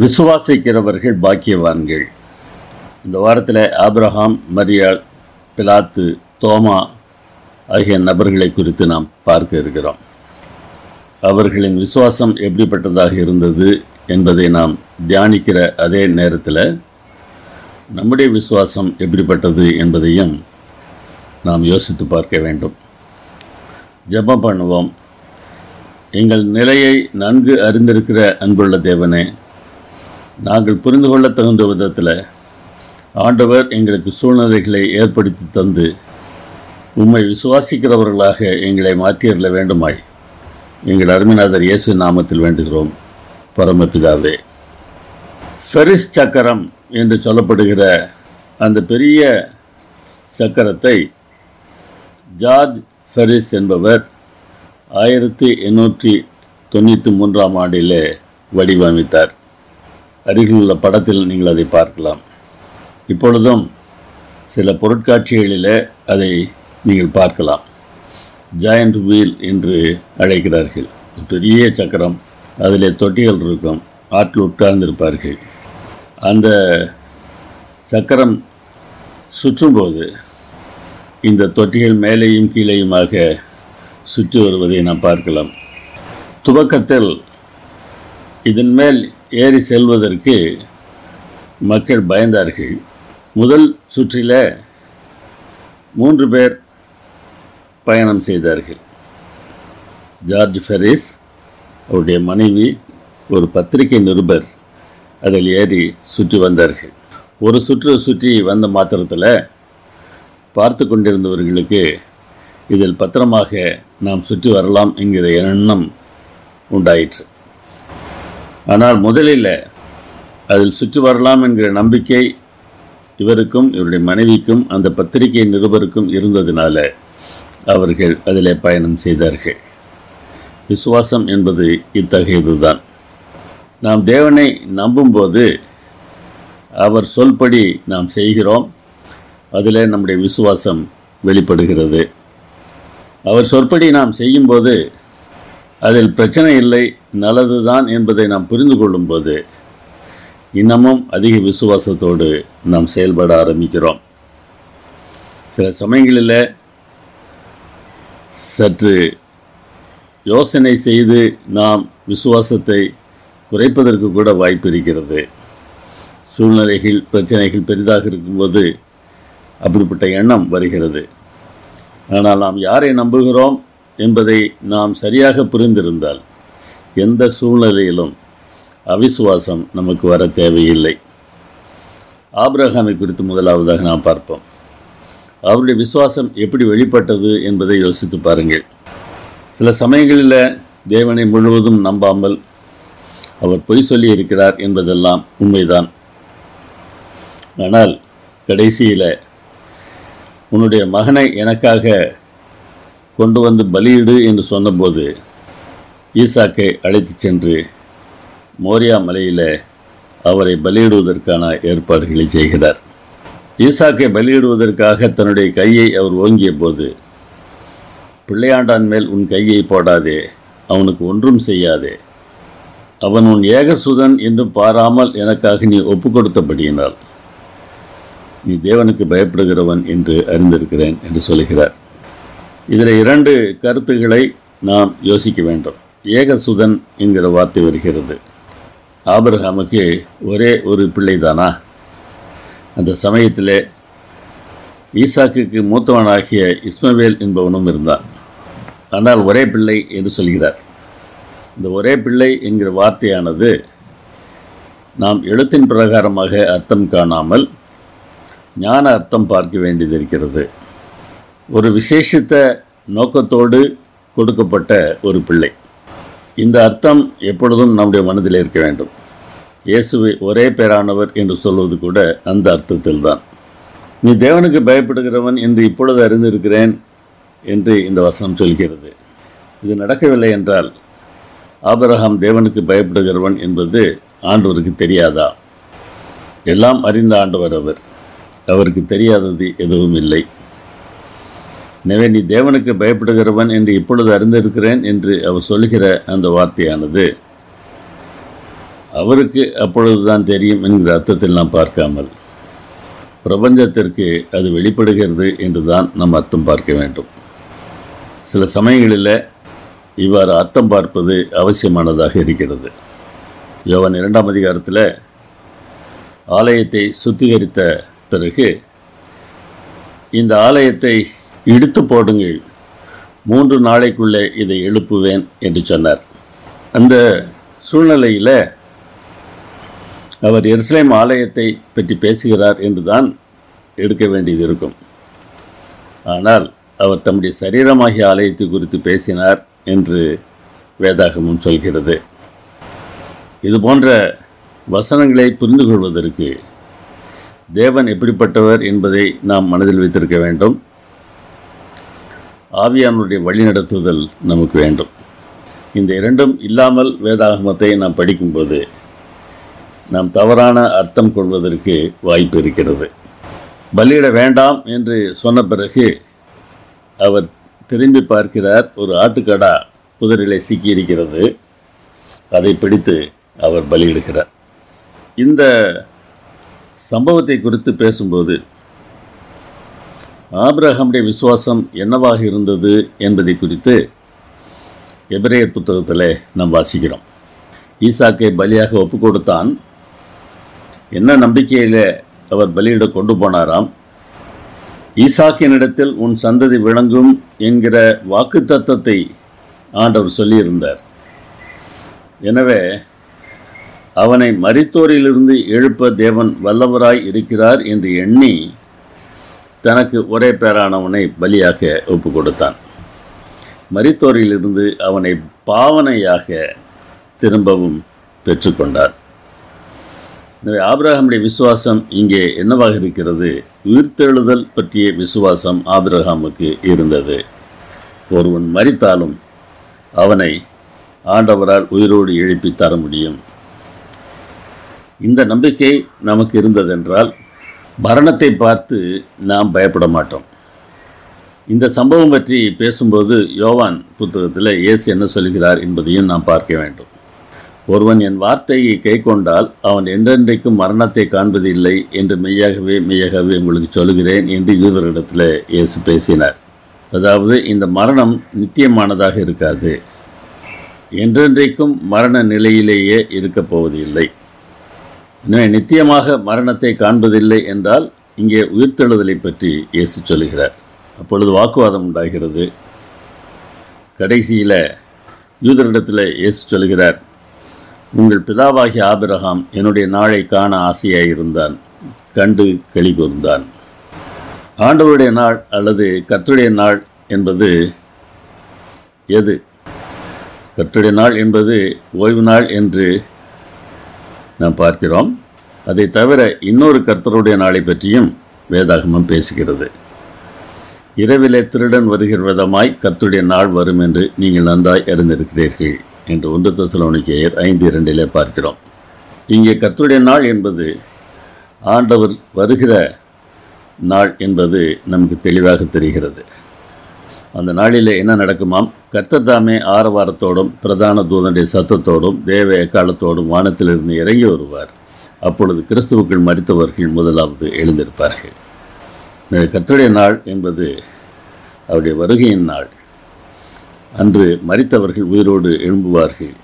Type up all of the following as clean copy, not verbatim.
விசுவாசிக்கிறவர்கள் பாக்கியவான்கள். இந்த வாரத்தில் ஆபிரகாம், மரியாள், பிலாத்து, தோமா ஆகிய நபர்களை குறித்து நாம் பார்க்க இருக்கிறோம். அவர்களின் விசுவாசம் எப்படிப்பட்டதாக இருந்தது என்பதை நாம் தியானிக்கிற அதே நேரத்தில் நம்முடைய விசுவாசம் எப்படிப்பட்டது என்பதையும் நாம் யோசித்து பார்க்க வேண்டும். ஜெபம் பண்ணுவோம். எங்கள் நிலையை நன்கு அறிந்திருக்கிற அன்புள்ள தேவனே, நாங்கள் புரிந்து கொள்ள தகுந்த விதத்தில் ஆண்டவர் எங்களுக்கு சூழ்நிலைகளை ஏற்படுத்தி தந்து உம்மை விசுவாசிக்கிறவர்களாக எங்களை மாற்றியறல வேண்டுமாய் எங்கள் அருமைநாதர் இயேசு நாமத்தில் வேண்டுகிறோம் பரமபிதாவே. ஃபெரிஸ் சக்கரம் என்று சொல்லப்படுகிற அந்த பெரிய சக்கரத்தை ஜார்ஜ் ஃபெரிஸ் என்பவர் 1893 ஆண்டிலே வடிவமைத்தார். அருகில் உள்ள படத்தில் நீங்கள் அதை பார்க்கலாம். இப்பொழுதும் சில பொருட்காட்சிகளில் அதை நீங்கள் பார்க்கலாம். ஜாயண்ட் வீல் என்று அழைக்கிறார்கள். பெரிய சக்கரம், அதில் தொட்டிகள் இருக்கும், ஆற்றில் உட்கார்ந்திருப்பார்கள். அந்த சக்கரம் சுற்றும்போது இந்த தொட்டிகள் மேலேயும் கீழேயுமாக சுற்றி வருவதை நாம் பார்க்கலாம். துவக்கத்தில் இதன் மேல் ஏறி செல்வதற்கு மக்கள் பயந்தார்கள். முதல் சுற்றில் 3 பேர் பயணம் செய்தார்கள். ஜார்ஜ் ஃபெரிஸ், அவருடைய மனைவி, ஒரு பத்திரிகை நிருபர் அதில் ஏறி சுற்றி வந்தார்கள். ஒரு சுற்றி வந்த மாத்திரத்தில் பார்த்து கொண்டிருந்தவர்களுக்கு இதில் பத்திரமாக நாம் சுற்றி வரலாம் என்கிற எண்ணம் உண்டாயிற்று. ஆனால் முதலில் அதில் சுற்றி வரலாம் என்கிற நம்பிக்கை இவருக்கும் இவருடைய மனைவிக்கும் அந்த பத்திரிகை நிருபருக்கும் இருந்ததினால அவர்கள் அதில் பயணம் செய்தார்கள். விசுவாசம் என்பது இத்தகையதுதான். நாம் தேவனை நம்பும்போது அவர் சொல்படி நாம் செய்கிறோம். அதில் நம்முடைய விசுவாசம் வெளிப்படுகிறது. அவர் சொற்படி நாம் செய்யும்போது அதில் பிரச்சனை இல்லை, நல்லதுதான் என்பதை நாம் புரிந்து கொள்ளும்போது இன்னமும் அதிக விசுவாசத்தோடு நாம் செயல்பட ஆரம்பிக்கிறோம். சில சமயங்களில் சற்று யோசனை செய்து நாம் விசுவாசத்தை குறைப்பதற்கு கூட வாய்ப்பு இருக்கிறது. சூழ்நிலைகள், பிரச்சனைகள் பெரிதாக இருக்கும்போது அப்படிப்பட்ட எண்ணம் வருகிறது. ஆனால் நாம் யாரை நம்புகிறோம் என்பதை நாம் சரியாக புரிந்திருந்தால் எந்த சூழ்நிலையிலும் அவிசுவாசம் நமக்கு வர தேவையில்லை. ஆபிரகாமை குறித்து முதலாவதாக நாம் பார்ப்போம். அவருடைய விசுவாசம் எப்படி வெளிப்பட்டது என்பதை யோசித்து பாருங்கள். சில சமயங்களில் தேவனை முழுவதும் நம்பாமல் அவர் பொய் சொல்லி இருக்கிறார் என்பதெல்லாம் உண்மைதான். ஆனால் கடைசியில் உன்னுடைய மகனை எனக்காக கொண்டு வந்து பலியிடு என்று சொன்னபோது ஈசாக்கை அழைத்து சென்று மோரியா மலையில் அவரை பலியிடுவதற்கான ஏற்பாடுகளை செய்கிறார். ஈசாக்கை பலியிடுவதற்காக தன்னுடைய கையை அவர் ஓங்கிய போது, பிள்ளையாண்டான் மேல் உன் கையை போடாதே, அவனுக்கு ஒன்றும் செய்யாதே, அவன் உன் ஏகசுதன் என்று பாராமல் எனக்காக நீ ஒப்பு கொடுத்தபடியினால் நீ தேவனுக்கு பயப்படுகிறவன் என்று அறிந்திருக்கிறேன் என்று சொல்கிறார். இதில் 2 கருத்துக்களை நாம் யோசிக்க வேண்டும். ஏகசுதன் என்கிற வார்த்தை வருகிறது. ஆபிரகாமுக்கு ஒரே ஒரு பிள்ளைதானா? அந்த சமயத்தில் ஈசாக்குக்கு மூத்தவனாகிய இஸ்மவேல் என்பவனும் இருந்தான். ஆனால் ஒரே பிள்ளை என்று சொல்கிறார். இந்த ஒரே பிள்ளை என்கிற வார்த்தையானது நாம் எழுத்தின் பிரகாரமாக அர்த்தம் காணாமல் ஞான அர்த்தம் பார்க்க வேண்டியது இருக்கிறது. ஒரு விசேஷித்த நோக்கத்தோடு கொடுக்கப்பட்ட ஒரு பிள்ளை. இந்த அர்த்தம் எப்பொழுதும் நம்முடைய மனதில் இருக்க வேண்டும். இயேசுவை ஒரே பேரானவர் என்று சொல்வது கூட அந்த அர்த்தத்தில் தான். நீ தேவனுக்கு பயப்படுகிறவன் என்று இப்பொழுது அறிந்திருக்கிறேன் என்று இந்த வசனம் சொல்கிறது. இது நடக்கவில்லை என்றால் ஆபிரகாம் தேவனுக்கு பயப்படுகிறவன் என்பது ஆண்டவருக்கு தெரியாதா? எல்லாம் அறிந்த ஆண்டவர் அவர். அவருக்கு தெரியாதது எதுவும் இல்லை. எனவே நீ தேவனுக்கு பயப்படுகிறவன் என்று இப்பொழுது அறிந்திருக்கிறேன் என்று அவர் சொல்கிற அந்த வார்த்தையானது அவருக்கு அப்பொழுதுதான் தெரியும் என்கிற அர்த்தத்தில் நாம் பார்க்காமல் பிரபஞ்சத்திற்கு அது வெளிப்படுகிறது என்று தான் நாம் அர்த்தம் பார்க்க வேண்டும். சில சமயங்களில் இவ்வாறு அர்த்தம் பார்ப்பது அவசியமானதாக இருக்கிறது. யோவான் 2ஆம் அதிகாரத்தில் ஆலயத்தை சுத்திகரித்த பிறகு இந்த ஆலயத்தை இடித்து போடுங்கள், 3 நாளைக்குள்ளே இதை எழுப்புவேன் என்று சொன்னார். அந்த சூழ்நிலையில் அவர் எருசலேம் ஆலயத்தை பற்றி பேசுகிறார் என்று தான் எடுக்க வேண்டியது இருக்கும். ஆனால் அவர் தம்முடைய சரீரமாகிய ஆலயத்தை குறித்து பேசினார் என்று வேதாகமும் சொல்கிறது. இது போன்ற வசனங்களை புரிந்து கொள்வதற்கு தேவன் எப்படிப்பட்டவர் என்பதை நாம் மனதில் வைத்திருக்க வேண்டும். ஆவியானுடைய வழிநடத்துதல் நமக்கு வேண்டும். இந்த இரண்டும் இல்லாமல் வேதாகமத்தை நாம் படிக்கும்போது நாம் தவறான அர்த்தம் கொள்வதற்கு வாய்ப்பு இருக்கிறது. பலியிட வேண்டாம் என்று சொன்ன பிறகு அவர் திரும்பி பார்க்கிறார். ஒரு ஆட்டுக்கடா புதரிலே சிக்கியிருக்கிறது. அதை பிடித்து அவர் பலியிடுகிறார். இந்த சம்பவத்தை குறித்து பேசும்போது ஆபிரகாமுடைய விசுவாசம் என்னவாக இருந்தது என்பதை குறித்து எபிரேயர் புத்தகத்தில் நாம் வாசிக்கிறோம். ஈசாக்கை பலியாக ஒப்பு கொடுத்தான். என்ன நம்பிக்கையில் அவர் பலியிட கொண்டு போனாராம்? ஈசாக்கினிடத்தில் உன் சந்ததி விளங்கும் என்கிற வாக்குத்தத்தத்தை ஆண்டவர் சொல்லியிருந்தார். எனவே அவனை மரித்தோரிலிருந்து எழுப்ப தேவன் வல்லவராய் இருக்கிறார் என்று எண்ணி தனக்கு ஒரே பேரானவனை பலியாக ஒப்பு கொடுத்தான். மரித்தோரிலிருந்து அவனை பாவனையாக திரும்பவும் பெற்றுக்கொண்டார். எனவே ஆபிரகாமுடைய விசுவாசம் இங்கே என்னவாக இருக்கிறது? உயிர்த்தெழுதல் பற்றிய விசுவாசம் ஆபிரகாமுக்கு இருந்தது. ஒருவன் மரித்தாலும் அவனை ஆண்டவரால் உயிரோடு எழுப்பி தர முடியும். இந்த நம்பிக்கை நமக்கு இருந்ததென்றால் மரணத்தை பார்த்து நாம் பயப்பட மாட்டோம். இந்த சம்பவம் பற்றி பேசும்போது யோவான் புத்தகத்தில் இயேசு என்ன சொல்கிறார் என்பதையும் நாம் பார்க்க வேண்டும். ஒருவன் என் வார்த்தையை கை கொண்டால் அவன் என்றென்றைக்கும் மரணத்தை காண்பதில்லை என்று மெய்யாகவே உங்களுக்கு சொல்கிறேன் என்று யூதரிடத்தில் இயேசு பேசினார். அதாவது இந்த மரணம் நித்தியமானதாக இருக்காது, என்றென்றைக்கும் மரண நிலையிலேயே இருக்கப் போவதில்லை. எனவே நித்தியமாக மரணத்தை காண்பதில்லை என்றால் இங்கே உயிர்த்தெழுதலை பற்றி இயேசு சொல்கிறார். அப்பொழுது வாக்குவாதம் உண்டாகிறது. கடைசியில் யூதரிடத்தில் இயேசு சொல்கிறார், உங்கள் பிதாவாகிய ஆபிரகாம் என்னுடைய நாளை காண ஆசையாயிருந்தான், கண்டு களி கூர்ந்தான். ஆண்டவருடைய நாள் அல்லது கர்த்தருடைய நாள் என்பது எது? கர்த்தருடைய நாள் என்பது ஓய்வு நாள் என்று நாம் பார்க்கிறோம். அதை தவிர இன்னொரு கர்த்தருடைய நாளை பற்றியும் வேதாகமம் பேசுகிறது. இரவிலே திருடன் வருகிற விதமாய் கர்த்தருடைய நாள் வரும் என்று நீங்கள் நன்றாய் அறிந்திருக்கிறீர்கள் என்று 1 தெசலோனிக்கேயர் 5:2 பார்க்கிறோம். இங்கே கர்த்தருடைய நாள் என்பது ஆண்டவர் வருகிற நாள் என்பது நமக்கு தெளிவாக தெரிகிறது. அந்த நாளிலே என்ன நடக்குமாம்? கர்த்தர் தாமே ஆரவாரத்தோடும் பிரதான தூதனுடைய சத்தத்தோடும் தேவ எக்காலத்தோடும் வானத்திலிருந்து இறங்கி வருவார். அப்பொழுது கிறிஸ்துவுக்குள் மரித்தவர்கள் முதலாவது எழுந்திருப்பார்கள். கர்த்தருடைய நாள் என்பது அவருடைய வருகையின் நாள். அன்று மரித்தவர்கள் உயிரோடு எழும்புவார்கள்.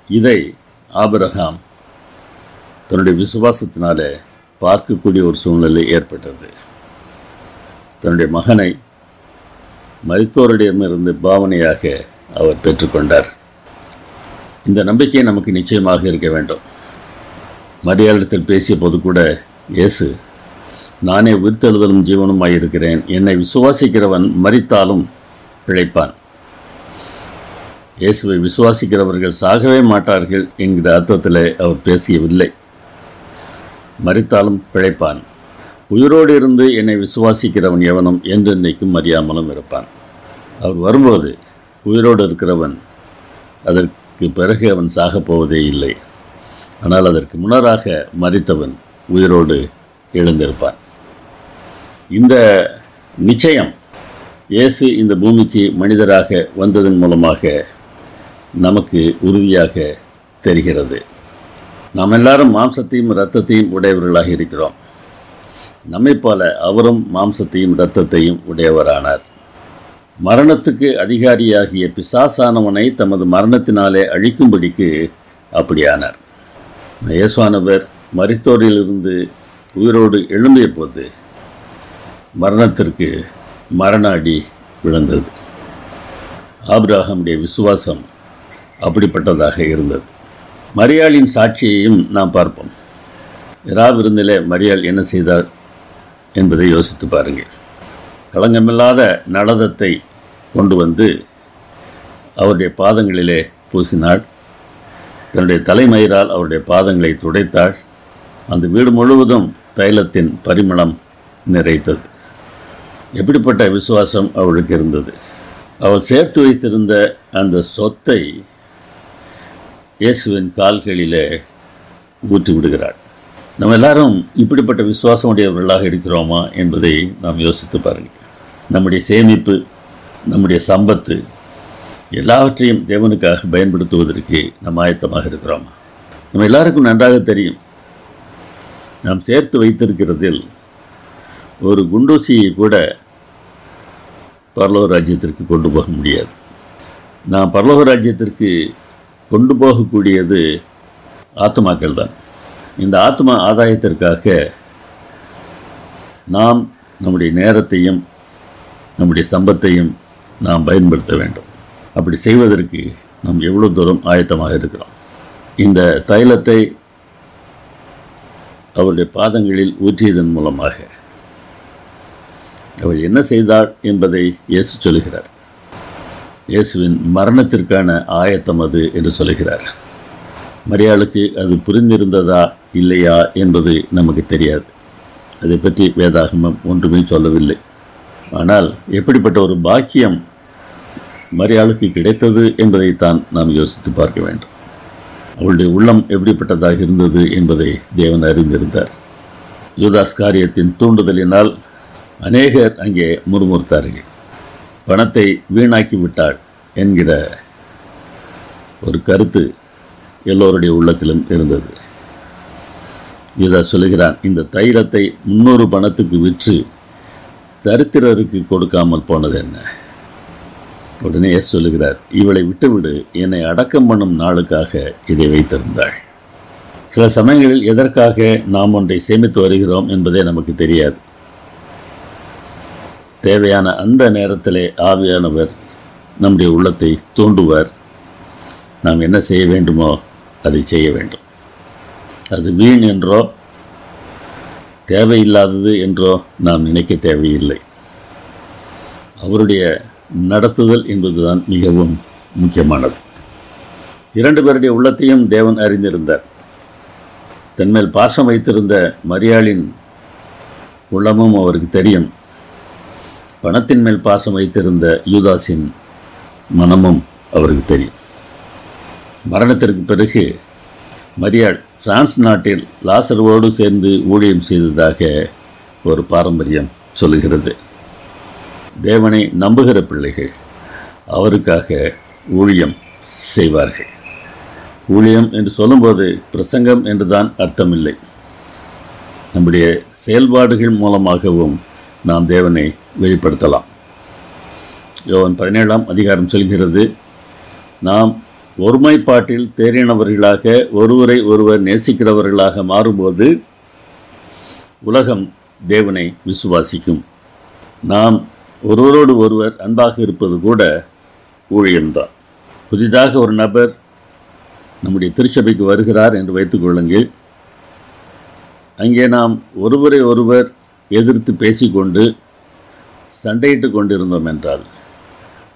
இதை ஆபிரகாம் தன்னுடைய விசுவாசத்தினாலே பார்க்கக்கூடிய ஒரு சூழ்நிலை ஏற்பட்டது. தன்னுடைய மகனை மரித்தோரிடமிருந்து பாவனையாக அவர் பெற்றுக்கொண்டார். இந்த நம்பிக்கை நமக்கு நிச்சயமாக இருக்க வேண்டும். மரியாளிடத்தில் பேசிய போது கூட இயேசு, நானே உயிர்த்தெழுதலும் ஜீவனுமாயிருக்கிறேன், என்னை விசுவாசிக்கிறவன் மரித்தாலும் பிழைப்பான். இயேசுவை விசுவாசிக்கிறவர்கள் சாகவே மாட்டார்கள் என்கிற அர்த்தத்தில் அவர் பேசியவில்லை. மரித்தாலும் பிழைப்பான். உயிரோடு இருந்து என்னை விசுவாசிக்கிறவன் எவனும் என்றென்றைக்கும் அறியாமலும் இருப்பான். அவர் வரும்போது உயிரோடு இருக்கிறவன் அதற்கு பிறகு அவன் சாகப் போவதே இல்லை. ஆனால் அதற்கு முன்னராக மரித்தவன் உயிரோடு எழுந்திருப்பான். இந்த நிச்சயம் இயேசு இந்த பூமிக்கு மனிதராக வந்ததன் மூலமாக நமக்கு உறுதியாக தெரிகிறது. நாம் எல்லாரும் மாம்சத்தையும் இரத்தத்தையும் உடையவர்களாக இருக்கிறோம். நம்மைப் போல அவரும் மாம்சத்தையும் இரத்தத்தையும் உடையவரானார். மரணத்துக்கு அதிகாரியாகிய பிசாசானவனை தமது மரணத்தினாலே அழிக்கும்படிக்கு அப்படியானார். இயேசுவானவர் மரித்தோரிலிருந்து உயிரோடு எழும்பிய போது மரணத்திற்கு மரண அடி விழுந்தது. ஆபிரகாமுடைய விசுவாசம் அப்படிப்பட்டதாக இருந்தது. மரியாளின் சாட்சியையும் நாம் பார்ப்போம். விருந்திலே மரியாள் என்ன செய்தார் என்பதை யோசித்து பாருங்கள். களங்கமில்லாத நளதத்தை கொண்டு வந்து அவருடைய பாதங்களிலே பூசினாள். தன்னுடைய தலைமயிரால் அவருடைய பாதங்களை துடைத்தாள். அந்த வீடு முழுவதும் தைலத்தின் பரிமளம் நிறைத்தது. எப்படிப்பட்ட விசுவாசம் அவளுக்கு இருந்தது! அவள் சேர்த்து வைத்திருந்த அந்த சொத்தை இயேசுவின் கால்களிலே ஊற்றி விடுகிறாள். நம்ம எல்லாரும் இப்படிப்பட்ட விசுவாசம் உடையவர்களாக இருக்கிறோமா என்பதை நாம் யோசித்து பாருங்கள். நம்முடைய சேமிப்பு, நம்முடைய சம்பத்து எல்லாவற்றையும் தேவனுக்காக பயன்படுத்துவதற்கு நாம் ஆயத்தமாக இருக்கிறோமா? நம்ம எல்லாருக்கும் நன்றாக தெரியும், நாம் சேர்த்து வைத்திருக்கிறதில் ஒரு குண்டூசியை கூட பரலோக ராஜ்யத்திற்கு கொண்டு போக முடியாது. நாம் பரலோக ராஜ்யத்திற்கு கொண்டு போகக்கூடியது ஆத்மாக்கள் தான். இந்த ஆத்மா ஆதாயத்திற்காக நாம் நம்முடைய நேரத்தையும் நம்முடைய சம்பத்தையும் நாம் பயன்படுத்த வேண்டும். அப்படி செய்வதற்கு நாம் எவ்வளோ தூரம் ஆயத்தமாக இருக்கிறோம்? இந்த தைலத்தை அவருடைய பாதங்களில் ஊற்றியதன் மூலமாக அவள் என்ன செய்தாள் என்பதை இயேசு சொல்கிறார். இயேசுவின் மரணத்திற்கான ஆயத்தம் அது என்று சொல்கிறார். மரியாளுக்கு அது புரிந்திருந்ததா இல்லையா என்பது நமக்கு தெரியாது. அதை பற்றி வேதாகமம் ஒன்றுமே சொல்லவில்லை. ஆனால் எப்படிப்பட்ட ஒரு பாக்கியம் மரியாளுக்கு கிடைத்தது என்பதைத்தான் நாம் யோசித்து பார்க்க வேண்டும். அவளுடைய உள்ளம் எப்படிப்பட்டதாக இருந்தது என்பதை தேவன் அறிந்திருந்தார். யூதாஸ் காரியத்தின் தூண்டுதலினால் அநேகர் அங்கே முறுமுறுத்தார்கள். பணத்தை வீணாக்கி விட்டாள் என்கிற ஒரு கருத்து எல்லோருடைய உள்ளத்திலும் இருந்தது. யூதாஸ் சொல்லுகிறான், இந்த தைலத்தை 300 பணத்துக்கு விற்று தரித்திரருக்கு கொடுக்காமல் போனது என்ன? உடனே சொல்லுகிறார், இவளை விட்டுவிடு, என்னை அடக்கம் பண்ணும் நாளுக்காக இதை வைத்திருந்தாள். சில சமயங்களில் எதற்காக நாம் ஒன்றை சேமித்து வருகிறோம் என்பதே நமக்கு தெரியாது. தேவையான அந்த நேரத்திலே ஆவியானவர் நம்முடைய உள்ளத்தை தூண்டுவார். நாம் என்ன செய்ய வேண்டுமோ அதை செய்ய வேண்டும். அது வீண் என்றோ தேவையில்லாதது என்றோ நாம் நினைக்க தேவையில்லை. அவருடைய நடத்துதல் என்பதுதான் மிகவும் முக்கியமானது. 2 பேருடைய உள்ளத்தையும் தேவன் அறிந்திருந்தார். தன்மேல் பாசம் வைத்திருந்த மரியாளின் உள்ளமும் அவருக்கு தெரியும். பணத்தின் மேல் பாசம் வைத்திருந்த யூதாஸின் மனமும் அவருக்கு தெரியும். மரணத்திற்கு பிறகு மரியாள் பிரான்ஸ் நாட்டில் லாசருவோடு சேர்ந்து ஊழியம் செய்ததாக ஒரு பாரம்பரியம் சொல்லுகிறது. தேவனை நம்புகிற பிள்ளைகள் அவருக்காக ஊழியம் செய்வார்கள். ஊழியம் என்று சொல்லும்போது பிரசங்கம் என்றுதான் அர்த்தமில்லை. நம்முடைய செயல்பாடுகள் மூலமாகவும் நாம் தேவனை வெளிப்படுத்தலாம். யோவான் 17ஆம் அதிகாரம் சொல்கிறது, நாம் ஒருமைப்பாட்டில் தேறினவர்களாக ஒருவரை ஒருவர் நேசிக்கிறவர்களாக மாறும்போது உலகம் தேவனை விசுவாசிக்கும். நாம் ஒருவரோடு ஒருவர் அன்பாக இருப்பது கூட ஊழியம்தான். புதிதாக ஒரு நபர் நம்முடைய திருச்சபைக்கு வருகிறார் என்று வைத்துக்கொள்ளுங்கள். அங்கே நாம் ஒருவரை ஒருவர் எதிர்த்து பேசிக்கொண்டு சண்டையிட்டு கொண்டிருந்தோம் என்றால்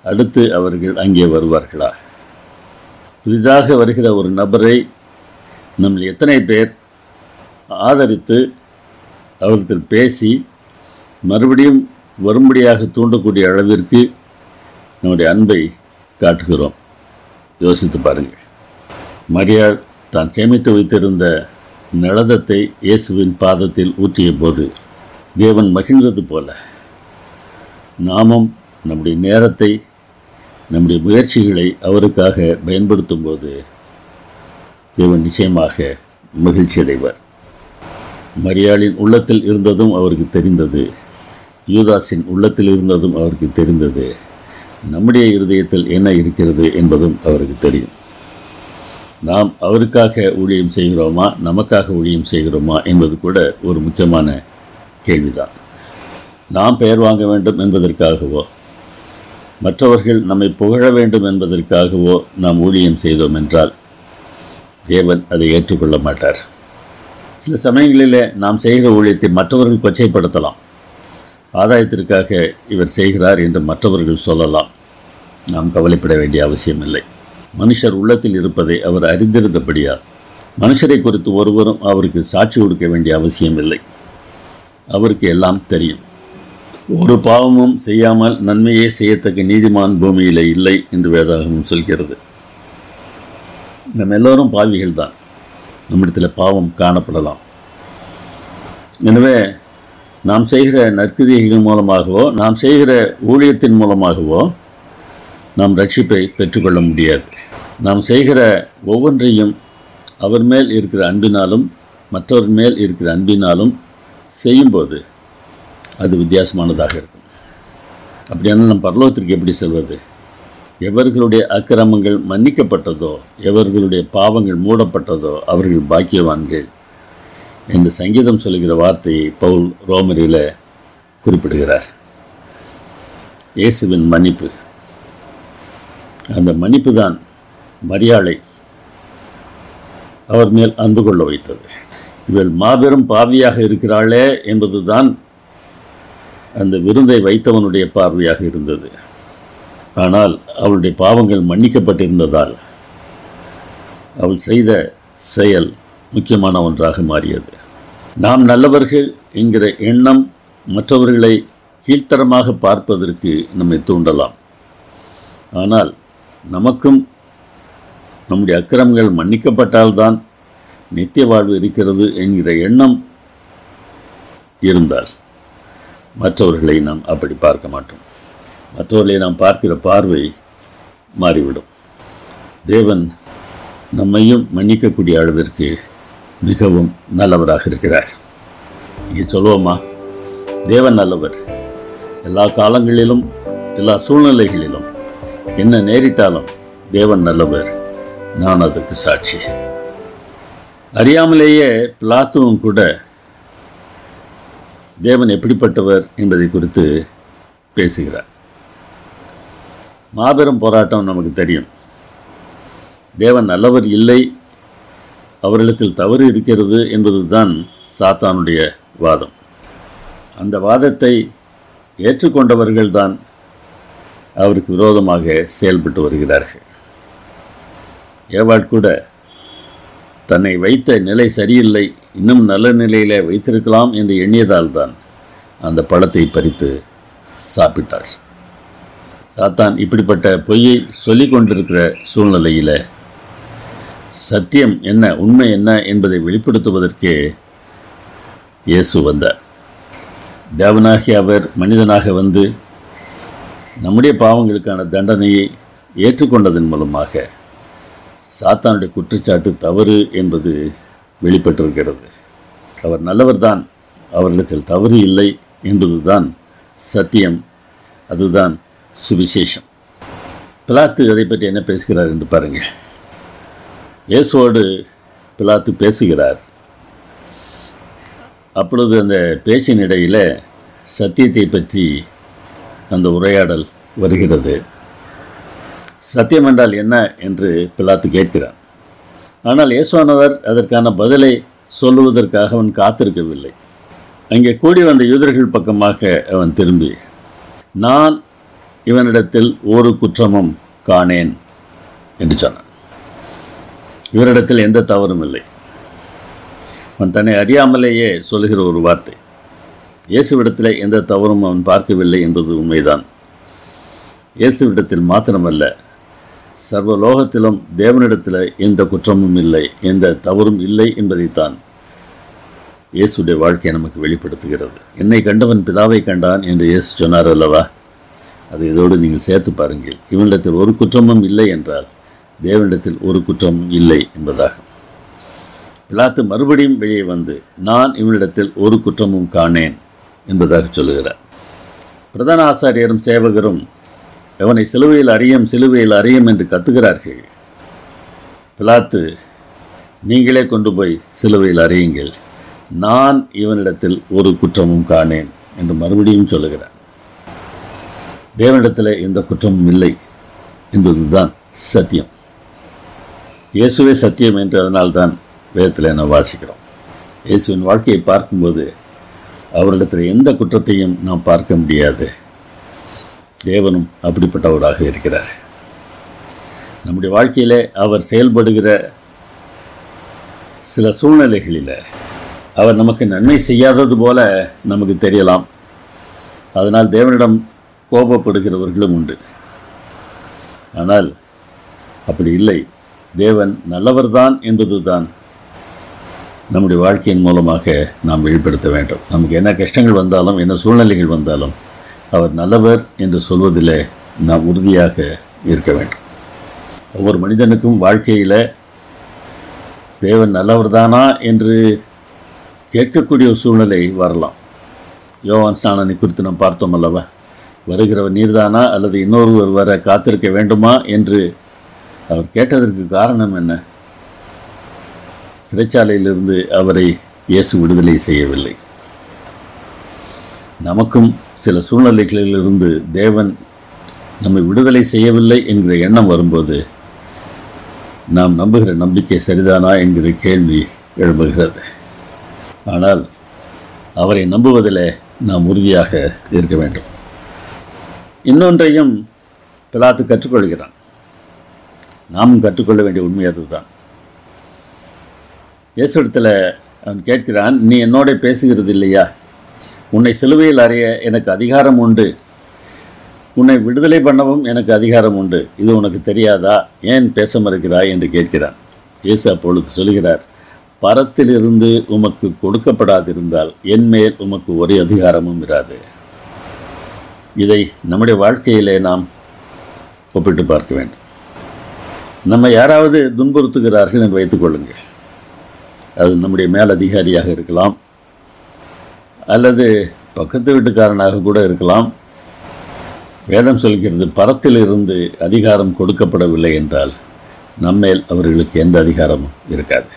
அடுத்து அவர்கள் அங்கே வருவார்களா? புதிதாக வருகிற ஒரு நபரை நம்ம எத்தனை பேர் ஆதரித்து அவர்கள் பேசி மறுபடியும் வரும்படியாக தூண்டக்கூடிய அளவிற்கு நம்முடைய அன்பை காட்டுகிறோம்? யோசித்து பாருங்கள். மரியாள் தான் சேமித்து வைத்திருந்த நளதத்தை இயேசுவின் பாதத்தில் ஊற்றிய போது தேவன் மகிழ்ந்தது போல நாமும் நம்முடைய நேரத்தை, நம்முடைய முயற்சிகளை அவருக்காக பயன்படுத்தும் போது தேவன் நிச்சயமாக மகிழ்ச்சி அடைவார். மரியாளின் உள்ளத்தில் இருந்ததும் அவருக்கு தெரிந்தது, யூதாஸின் உள்ளத்தில் இருந்ததும் அவருக்கு தெரிந்தது, நம்முடைய இருதயத்தில் என்ன இருக்கிறது என்பதும் அவருக்கு தெரியும். நாம் அவருக்காக ஊழியம் செய்கிறோமா, நமக்காக ஊழியம் செய்கிறோமா என்பது கூட ஒரு முக்கியமான கேள்விதான். நாம் பெயர் வாங்க வேண்டும் என்பதற்காகவோ, மற்றவர்கள் நம்மை புகழ வேண்டும் என்பதற்காகவோ நாம் ஊழியம் செய்தோம் என்றால் தேவன் அதை ஏற்றுக்கொள்ள மாட்டார். சில சமயங்களில் நாம் செய்கிற ஊழியத்தை மற்றவர்கள் கொச்சைப்படுத்தலாம். ஆதாயத்திற்காக இவர் செய்கிறார் என்று மற்றவர்கள் சொல்லலாம். நாம் கவலைப்பட வேண்டிய அவசியமில்லை. மனுஷர் உள்ளத்தில் இருப்பதை அவர் அறிந்திருந்தபடியால் மனுஷரை குறித்து ஒருவரும் அவருக்கு சாட்சி கொடுக்க வேண்டிய அவசியமில்லை. அவருக்கு எல்லாம் தெரியும். ஒரு பாவமும் செய்யாமல் நன்மையே செய்யத்தக்க நீதிமான் பூமியில் இல்லை என்று வேதாகமம் சொல்கிறது. நம்ம எல்லோரும் பாவிகள் தான். நம்மிடத்தில் பாவம் காணப்படலாம். எனவே நாம் செய்கிற நற்கிரியைகள் மூலமாகவோ, நாம் செய்கிற ஊழியத்தின் மூலமாகவோ நாம் ரட்சிப்பை பெற்றுக்கொள்ள முடியாது. நாம் செய்கிற ஒவ்வொன்றையும் அவர் மேல் இருக்கிற அன்பினாலும் மற்றவர் மேல் இருக்கிற அன்பினாலும் செய்யும்போது அது வித்தியாசமானதாக இருக்கும். அப்படியான நம் பரலோகத்திற்கு எப்படி செல்வது? எவர்களுடைய அக்கிரமங்கள் மன்னிக்கப்பட்டதோ, எவர்களுடைய பாவங்கள் மூடப்பட்டதோ அவர்கள் பாக்கியவான்கள் என்று சங்கீதம் சொல்கிற வார்த்தையை பவுல் ரோமரில் குறிப்பிடுகிறார். இயேசுவின் மன்னிப்பு, அந்த மன்னிப்பு தான் மரியாளை அவர் மேல் அன்பு கொள்ள வைத்தது. இவள் மாபெரும் பாவியாக இருக்கிறாளே என்பதுதான் அந்த விருந்தை வைத்தவனுடைய பார்வையாக இருந்தது. ஆனால் அவளுடைய பாவங்கள் மன்னிக்கப்பட்டிருந்ததால் அவள் செய்த செயல் முக்கியமான ஒன்றாக மாறியது. நாம் நல்லவர்கள் என்கிற எண்ணம் மற்றவர்களை கீழ்த்தரமாக பார்ப்பதற்கு நம்மை தூண்டலாம். ஆனால் நமக்கும் நம்முடைய அக்கிரமங்கள் மன்னிக்கப்பட்டால்தான் நித்திய வாழ்வு இருக்கிறது என்கிற எண்ணம் இருந்தால் மற்றவர்களை நாம் அப்படி பார்க்க மாட்டோம். மற்றவர்களை நாம் பார்க்கிற பார்வை மாறிவிடும். தேவன் நம்மையும் மன்னிக்கக்கூடிய அளவிற்கு மிகவும் நல்லவராக இருக்கிறார். இங்கே சொல்லுவோமா, தேவன் நல்லவர். எல்லா காலங்களிலும் எல்லா சூழ்நிலைகளிலும் என்ன நேரிட்டாலும் தேவன் நல்லவர். நான் அதற்கு சாட்சி. அறியாமலேயே பிலாத்துவும் கூட தேவன் எப்படிப்பட்டவர் என்பதை குறித்து பேசுகிறார். மாபெரும் போராட்டம் நமக்கு தெரியும். தேவன் நல்லவர் இல்லை, அவரிடத்தில் தவறு இருக்கிறது என்பதுதான் சாத்தானுடைய வாதம். அந்த வாதத்தை ஏற்றுக்கொண்டவர்கள்தான் அவருக்கு விரோதமாக செயல்பட்டு வருகிறார்கள். ஏவாள் கூட தன்னை வைத்த நிலை சரியில்லை, இன்னும் நல்ல நிலையில் வைத்திருக்கலாம் என்று எண்ணியதால் தான் அந்த பழத்தை பறித்து சாப்பிட்டாள். சாத்தான் இப்படிப்பட்ட பொய்யை சொல்லிக் கொண்டிருக்கிற சூழ்நிலையில் சத்தியம் என்ன, உண்மை என்ன என்பதை வெளிப்படுத்துவதற்கே இயேசு வந்தார். தேவனாகிய அவர் மனிதனாக வந்து நம்முடைய பாவங்களுக்கான தண்டனையை ஏற்றுக்கொண்டதன் மூலமாக சாத்தானுடைய குற்றச்சாட்டு தவறு என்பது வெளிப்பட்டிருக்கிறது. அவர் நல்லவர்தான், அவரிடத்தில் தவறு இல்லை என்பதுதான் சத்தியம், அதுதான் சுவிசேஷம். பிலாத்து அதை பற்றி என்ன பேசுகிறார் என்று பாருங்கள். இயேசுவோடு பிலாத்து பேசுகிறார். அப்பொழுது அந்த பேச்சின் இடையில் சத்தியத்தை பற்றி அந்த உரையாடல் வருகிறது. சத்தியம் என்றால் என்ன என்று பிலாத்து கேட்கிறார். ஆனால் இயேசுவானவர் அதற்கான பதிலை சொல்லுவதற்காக அவன் காத்திருக்கவில்லை. அங்கே கூடி வந்த யூதர்கள் பக்கமாக அவன் திரும்பி, நான் இவனிடத்தில் ஒரு குற்றமும் காணேன் என்று சொன்னான். இவரிடத்தில் எந்த தவறும் இல்லை. அவன் தன்னை அறியாமலேயே சொல்லுகிற ஒரு வார்த்தை. இயேசுவிடத்தில் எந்த தவறும் அவன் பார்க்கவில்லை என்பது உண்மைதான். இயேசுவிடத்தில் மாத்திரமல்ல, சர்வலோகத்திலும் தேவனிடத்தில் எந்த குற்றமும் இல்லை, எந்த தவறும் இல்லை என்பதைத்தான் இயேசுடைய வாழ்க்கையை நமக்கு வெளிப்படுத்துகிறது. என்னை கண்டவன் பிதாவை கண்டான் என்று இயேசு சொன்னார் அல்லவா? அதை இதோடு நீங்கள் சேர்த்து பாருங்கள். இவனிடத்தில் ஒரு குற்றமும் இல்லை என்றால் தேவனிடத்தில் ஒரு குற்றமும் இல்லை என்பதாகும். பிலாத்து மறுபடியும் வெளியே வந்து, நான் இவனிடத்தில் ஒரு குற்றமும் காணேன் என்பதாக சொல்லுகிறார். பிரதான ஆசாரியரும் சேவகரும் அவனை சிலுவையில் அறியும் என்று கத்துகிறார்கள். பிலாத்து, நீங்களே கொண்டு போய் சிலுவையில் அறியுங்கள், நான் இவனிடத்தில் ஒரு குற்றமும் காணேன் என்று மறுபடியும் சொல்லுகிறார். தேவனிடத்தில் எந்த குற்றமும் இல்லை என்பதுதான் சத்தியம். இயேசுவே சத்தியம் என்று அதனால்தான் வேதத்தில் நாம் வாசிக்கிறோம். இயேசுவின் வாழ்க்கையை பார்க்கும்போது அவரிடத்தில் எந்த குற்றத்தையும் நாம் பார்க்க முடியாது. தேவனும் அப்படிப்பட்டவராக இருக்கிறார். நம்முடைய வாழ்க்கையிலே அவர் செயல்படுகிற சில சூழ்நிலைகளில் அவர் நமக்கு நன்மை செய்யாதது போல நமக்கு தெரியலாம். அதனால் தேவனிடம் கோபப்படுகிறவர்களும் உண்டு. ஆனால் அப்படி இல்லை. தேவன் நல்லவர்தான் என்பதுதான் நம்முடைய வாழ்க்கையின் மூலமாக நாம் வெளிப்படுத்த வேண்டும். நமக்கு என்ன கஷ்டங்கள் வந்தாலும், என்ன சூழ்நிலைகள் வந்தாலும், அவர் நல்லவர் என்று சொல்வதில் நாம் உறுதியாக இருக்க வேண்டும். ஒவ்வொரு மனிதனுக்கும் வாழ்க்கையில் தேவன் நல்லவர்தானா என்று கேட்கக்கூடிய ஒரு சூழ்நிலை வரலாம். யோவான் ஸ்நானனை குறித்து நாம் பார்த்தோம் அல்லவா? வருகிறவர் நீர்தானா அல்லது இன்னொருவர் வர காத்திருக்க வேண்டுமா என்று அவர் கேட்டதற்கு காரணம் என்ன? சிறைச்சாலையிலிருந்து அவரை இயேசு விடுதலை செய்யவில்லை. நமக்கும் சில சூழ்நிலைகளிலிருந்து தேவன் நம்மை விடுதலை செய்யவில்லை என்கிற எண்ணம் வரும்போது நாம் நம்புகிற நம்பிக்கை சரிதானா என்கிற கேள்வி எழும்புகிறது. ஆனால் அவரை நம்புவதில் நாம் உறுதியாக இருக்க வேண்டும். இன்னொன்றையும் பிலாத்து கற்றுக்கொள்கிறான். நாமும் கற்றுக்கொள்ள வேண்டிய உண்மை அதுதான். இயேசுவிடத்தில் அவன் கேட்கிறான், நீ என்னோட பேசுகிறது இல்லையா? உன்னை சிலுவையில் அறைய எனக்கு அதிகாரம் உண்டு, உன்னை விடுதலை பண்ணவும் எனக்கு அதிகாரம் உண்டு, இது உனக்கு தெரியாதா? ஏன் பேச மறுக்கிறாய் என்று கேட்கிறான். இயேசு அப்பொழுது சொல்கிறார், பரத்திலிருந்து உமக்கு கொடுக்கப்படாதிருந்தால் என்மேல் உமக்கு ஒரு அதிகாரமும் இராது. இதை நம்முடைய வாழ்க்கையிலே நாம் ஒப்பிட்டு பார்க்க வேண்டும். நம்ம யாராவது துன்புறுத்துகிறார்கள் என்று வைத்துக்கொள்ளுங்கள். அது நம்முடைய மேலதிகாரியாக இருக்கலாம், அல்லது பக்கத்து வீட்டுக்காரனாக கூட இருக்கலாம். வேதம் சொல்கிறது, பரத்திலிருந்து அதிகாரம் கொடுக்கப்படவில்லை என்றால் நம்மேல் அவர்களுக்கு எந்த அதிகாரமும் இருக்காது.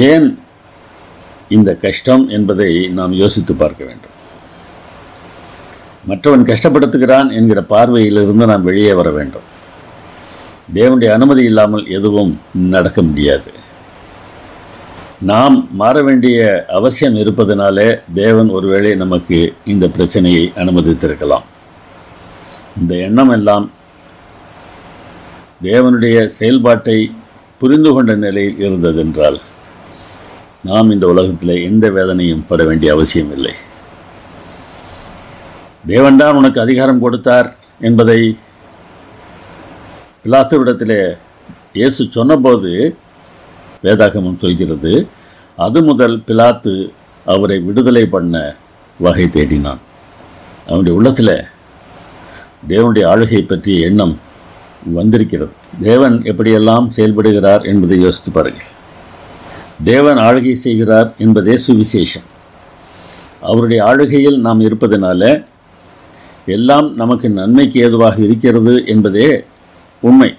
ஏன் இந்த கஷ்டம் என்பதை நாம் யோசித்து பார்க்க வேண்டும். மற்றவன் கஷ்டப்படுத்துகிறான் என்கிற பார்வையிலிருந்து நாம் வெளியே வர வேண்டும். தேவனுடைய அனுமதி இல்லாமல் எதுவும் நடக்க முடியாது. நாம் மாற வேண்டிய அவசியம் இருப்பதனாலே தேவன் ஒருவேளை நமக்கு இந்த பிரச்சனையை அனுமதித்திருக்கலாம். இந்த எண்ணம் எல்லாம் தேவனுடைய செயல்பாட்டை புரிந்து கொண்ட நிலையில் இருந்ததென்றால் நாம் இந்த உலகத்தில் எந்த வேதனையும் பட வேண்டிய அவசியம் இல்லை. தேவன்தான் உனக்கு அதிகாரம் கொடுத்தார் என்பதை பிலாத்துவிடத்திலே இயேசு சொன்னபோது வேதாகமம் சொல்கிறது, அது முதல் பிலாத்து அவரை விடுதலை பண்ண வகை தேடினான். அவனுடைய உள்ளத்தில் தேவனுடைய ஆளுகை பற்றிய எண்ணம் வந்திருக்கிறது. தேவன் எப்படியெல்லாம் செயல்படுகிறார் என்பதை யோசித்து பாருங்கள். தேவன் ஆளுகை செய்கிறார் என்பதே சுவிசேஷம். அவருடைய ஆளுகையில் நாம் இருப்பதனால எல்லாம் நமக்கு நன்மைக்கு ஏதுவாக இருக்கிறது என்பதே உண்மை.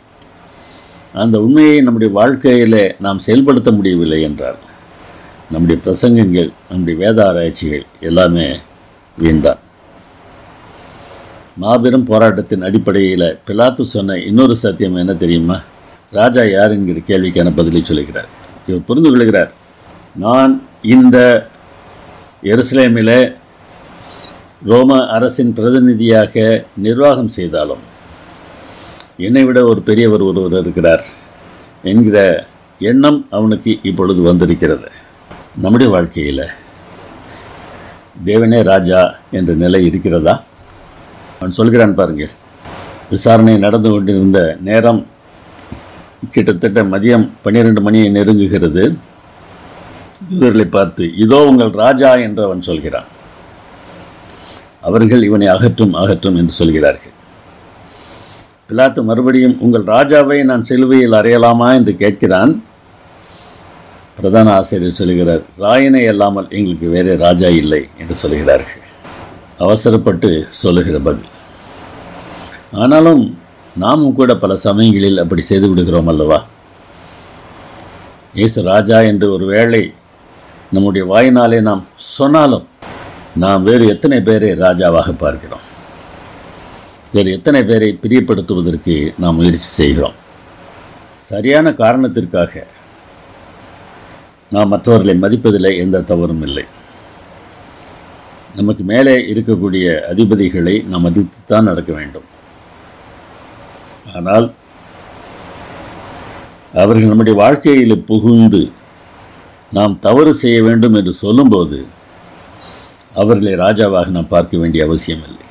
அந்த உண்மையை நம்முடைய வாழ்க்கையில் நாம் செயல்படுத்த முடியவில்லை என்றால் நம்முடைய பிரசங்கங்கள், நம்முடைய வேத ஆராய்ச்சிகள் எல்லாமே வீண்தான். மாபெரும் போராட்டத்தின் அடிப்படையில் பிலாத்து சொன்ன இன்னொரு சத்தியம் என்ன தெரியுமா? ராஜா யார் என்கிற கேள்விக்கான பதிலை சொல்லுகிறார். இவர் புரிந்து கொள்கிறார், நான் இந்த எருசலேமிலே ரோம அரசின் பிரதிநிதியாக நிர்வாகம் செய்தாலும் என்னை விட ஒரு பெரியவர் ஒருவர் இருக்கிறார் என்கிற எண்ணம் அவனுக்கு இப்பொழுது வந்திருக்கிறது. நம்முடைய வாழ்க்கையில் தேவனே ராஜா என்ற நிலை இருக்கிறதா? அவன் சொல்கிறான் பாருங்கள். விசாரணை நடந்து கொண்டிருந்த நேரம் கிட்டத்தட்ட மதியம் 12 மணியை நெருங்குகிறது. யூதர்களை பார்த்து, இதோ உங்கள் ராஜா என்று அவன் சொல்கிறான். அவர்கள் இவனை அகற்றும் என்று சொல்கிறார்கள். பிலாத்து மறுபடியும், உங்கள் ராஜாவை நான் சிலுவையில் அறையலாமா என்று கேட்கிறான். பிரதான ஆசிரியர் சொல்கிறார், ராயனை அல்லாமல் எங்களுக்கு வேறு ராஜா இல்லை என்று சொல்கிறார்கள். அவசரப்பட்டு சொல்லுகிற பதில். ஆனாலும் நாமும் கூட பல சமயங்களில் அப்படி செய்து விடுகிறோம் அல்லவா? இயேசு ராஜா என்று ஒரு வேளை நம்முடைய வாயினாலே நாம் சொன்னாலும் நாம் வேறு எத்தனை பேரை ராஜாவாக பார்க்கிறோம்? வேறு எத்தனை பேரை பிரியப்படுத்துவதற்கு நாம் முயற்சி செய்கிறோம்? சரியான காரணத்திற்காக நாம் மற்றவர்களை மதிப்பதில் எந்த தவறும் இல்லை. நமக்கு மேலே இருக்கக்கூடிய அதிபதிகளை நாம் மதித்துத்தான் நடக்க வேண்டும். ஆனால் அவர்கள் நம்முடைய வாழ்க்கையில் புகுந்து நாம் தவறு செய்ய வேண்டும் என்று சொல்லும்போது அவர்களை ராஜாவாக நாம் பார்க்க வேண்டிய அவசியம் இல்லை.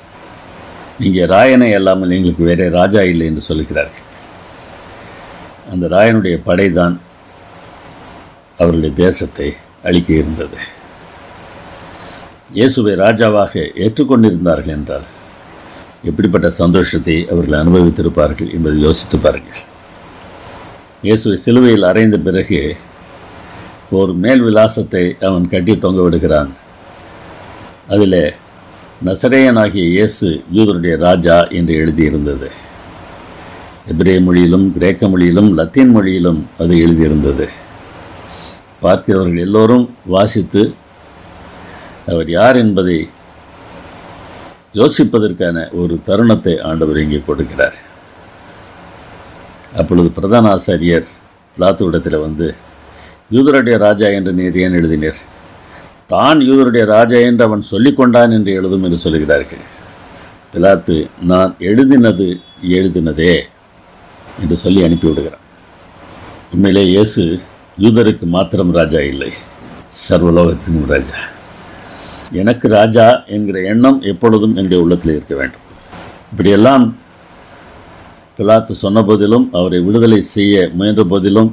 இங்கே ராயனை அல்லாமல் எங்களுக்கு வேறே ராஜா இல்லை என்று சொல்கிறார்கள். அந்த ராயனுடைய படைதான் அவருடைய தேசத்தை அழிக்க இருந்தது. இயேசுவை ராஜாவாக ஏற்றுக்கொண்டிருந்தார்கள் என்றால் எப்படிப்பட்ட சந்தோஷத்தை அவர்கள் அனுபவித்திருப்பார்கள் என்பதை யோசித்து பாருங்கள். இயேசுவை சிலுவையில் அறைந்த பிறகு ஒரு மேல் விலாசத்தை அவன் கட்டி தொங்க விடுகிறான். அதில் நசரேயனாகிய இயேசு யூதருடைய ராஜா என்று எழுதியிருந்தது. எபிரேய மொழியிலும் கிரேக்க மொழியிலும் லத்தீன் மொழியிலும் அது எழுதியிருந்தது. பார்க்கிறவர்கள் எல்லோரும் வாசித்து அவர் யார் என்பதை யோசிப்பதற்கான ஒரு தருணத்தை ஆண்டவர் இங்கே கொடுக்கிறார். அப்பொழுது பிரதான ஆசாரியர் பிலாத்துவிடத்தில் வந்து, யூதருடைய ராஜா என்று நீர் ஏன் எழுதினீர்? தான் யூதருடைய ராஜா என்று அவன் சொல்லிக்கொண்டான் என்று எழுதும் என்று சொல்கிறார்கள். பிலாத்து, நான் எழுதினதே என்று சொல்லி அனுப்பிவிடுகிறான். உண்மையிலே இயேசு யூதருக்கு மாத்திரம் ராஜா இல்லை, சர்வலோகத்திற்கும் ராஜா. எனக்கு ராஜா என்கிற எண்ணம் எப்பொழுதும் என்னுடைய உள்ளத்தில் இருக்க வேண்டும். இப்படியெல்லாம் பிலாத்து சொன்ன போதிலும், அவரை விடுதலை செய்ய முயன்ற போதிலும்,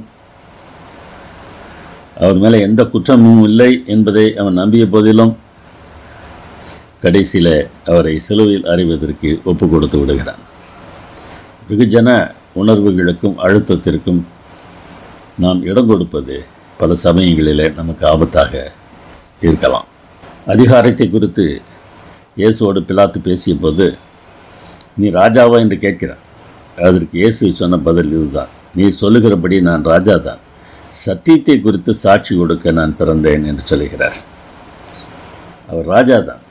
அவர் மேலே எந்த குற்றமும் இல்லை என்பதை அவன் நம்பிய போதிலும், கடைசியில் அவரை சிலுவையில் அறைவதற்கு ஒப்பு கொடுத்து விடுகிறான். வெகுஜன உணர்வுகளுக்கும் அழுத்தத்திற்கும் நாம் இடம் கொடுப்பது பல சமயங்களில் நமக்கு ஆபத்தாக இருக்கலாம். அதிகாரத்தை குறித்து இயேசுவோடு பிலாத்து பேசிய போது, நீ ராஜாவா என்று கேட்கிறான். அதற்கு இயேசு சொன்ன பதில் இதுதான், நீர் சொல்லுகிறபடி நான் ராஜா தான், சத்தியத்தை குறித்து சாட்சி கொடுக்க நான் பிறந்தேன் என்று சொல்கிறார். அவர் ராஜா தான்,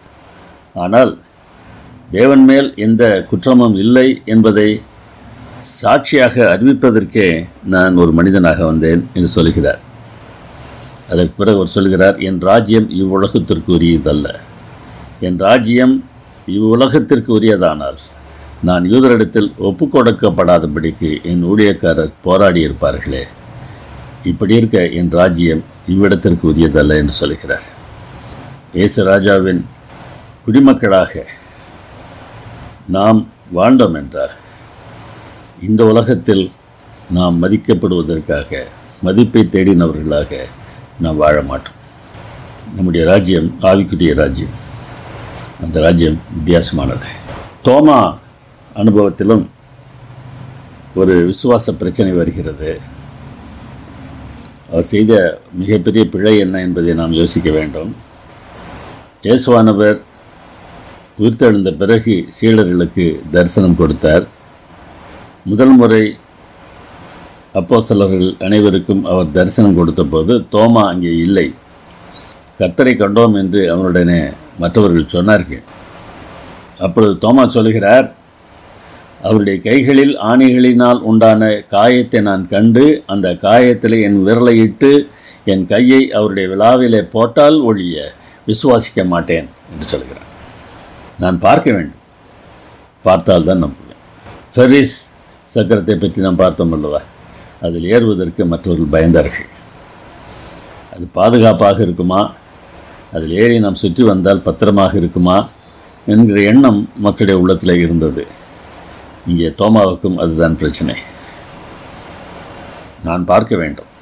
ஆனால் தேவன் மேல் எந்த குற்றமும் இல்லை என்பதை சாட்சியாக அறிவிப்பதற்கே நான் ஒரு மனிதனாக வந்தேன் என்று சொல்கிறார். அதற்கு பிறகு அவர் சொல்கிறார், என் ராஜ்யம் இவ்வுலகத்திற்கு உரியதல்ல. என் ராஜ்யம் இவ்வுலகத்திற்கு உரியதானால் நான் யூதரிடத்தில் ஒப்பு கொடுக்கப்படாதபடிக்கு என் ஊழியக்காரர் போராடி இருப்பார்களே. இப்படி இருக்க என் ராஜ்யம் இவ்விடத்திற்கு உரியதல்ல என்று சொல்கிறார். இயேசு ராஜாவின் குடிமக்களாக நாம் வாழ்ந்தோம் என்றால் இந்த உலகத்தில் நாம் மதிக்கப்படுவதற்காக, மதிப்பை தேடினவர்களாக நாம் வாழ மாட்டோம். நம்முடைய ராஜ்யம் ஆவிக்குரிய ராஜ்யம். அந்த ராஜ்யம் வித்தியாசமானது. தோமா அனுபவத்திலும் ஒரு விசுவாச பிரச்சனை வருகிறது. அவர் செய்த மிகப்பெரிய பிழை என்ன என்பதை நாம் யோசிக்க வேண்டும். இயேசுவானவர் உயிர்த்தெழுந்த பிறகு சீடர்களுக்கு தரிசனம் கொடுத்தார். முதல் முறை அப்போஸ்தலர்கள் அனைவருக்கும் அவர் தரிசனம் கொடுத்த போது தோமா அங்கே இல்லை. கர்த்தரை கண்டோம் என்று அவனுடனே மற்றவர்கள் சொன்னார்கள். அப்பொழுது தோமா சொல்கிறார், அவருடைய கைகளில் ஆணிகளினால் உண்டான காயத்தை நான் கண்டு அந்த காயத்தில் என் விரலை இட்டு என் கையை அவருடைய விழாவிலே போட்டால் ஒழிய விசுவாசிக்க மாட்டேன் என்று சொல்கிறார். நான் பார்க்க வேண்டும், பார்த்தால்தான் நம்புவேன். ஃபெரிஸ் சக்கரத்தை பற்றி நாம் பார்த்தோம் அல்லவா? அதில் ஏறுவதற்கு மற்றவர்கள் பயந்தார்கள். அது பாதுகாப்பாக இருக்குமா, அதில் ஏறி நாம் சுற்றி வந்தால் பத்திரமாக இருக்குமா என்கிற எண்ணம் மக்களுடைய உள்ளத்தில் இருந்தது. இங்கே தோமாவுக்கும் அதுதான் பிரச்சனை. நான் பார்க்க வேண்டும்,